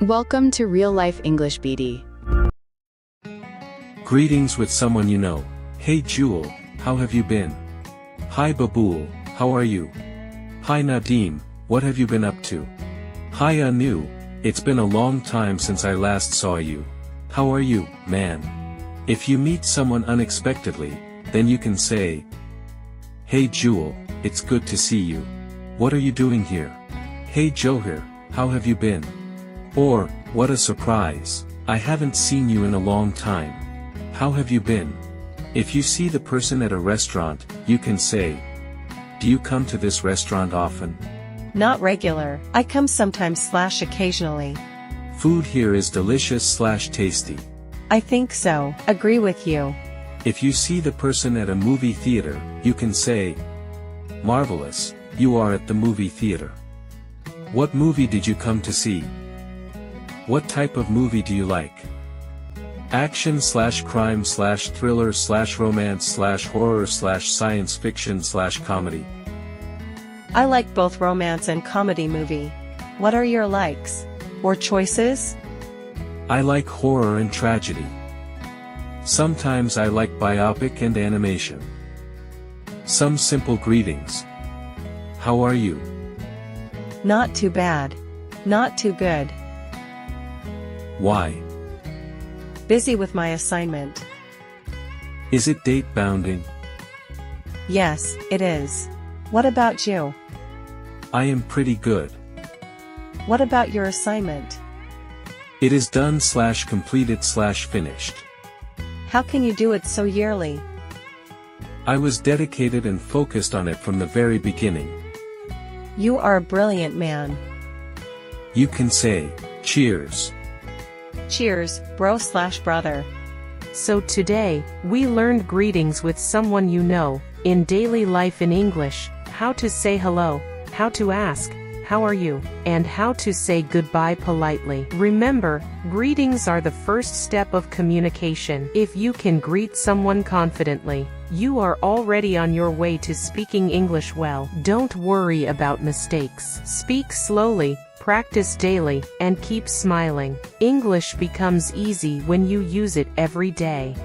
Welcome to Real Life English BD. Greetings with someone you know. Hey Jewel, how have you been? Hi Babool, how are you? Hi Nadeem, what have you been up to? Hi Anu, it's been a long time since I last saw you. How are you, man? If you meet someone unexpectedly, then you can say, Hey Jewel, it's good to see you. What are you doing here? Hey Johir, how have you been? Or, what a surprise, I haven't seen you in a long time. How have you been? If you see the person at a restaurant, you can say, Do you come to this restaurant often? Not regular, I come sometimes/occasionally. Food here is delicious/tasty. I think so, agree with you. If you see the person at a movie theater, you can say, Marvelous, you are at the movie theater. What movie did you come to see? What type of movie do you like? Action/crime/thriller/romance/horror/science fiction/comedy. I like both romance and comedy movie. What are your likes? Or choices? I like horror and tragedy. Sometimes I like biopic and animation. Some simple greetings. How are you? Not too bad. Not too good. Why? Busy with my assignment. Is it date bounding? Yes, it is. What about you? I am pretty good. What about your assignment? It is done/completed/finished. How can you do it so yearly? I was dedicated and focused on it from the very beginning. You are a brilliant man. You can say, Cheers. Cheers, bro/brother. So today, we learned greetings with someone you know, in daily life in English, how to say hello, how to ask, how are you, and how to say goodbye politely. Remember, greetings are the first step of communication. If you can greet someone confidently, you are already on your way to speaking English well. Don't worry about mistakes. Speak slowly, practice daily, and keep smiling. English becomes easy when you use it every day.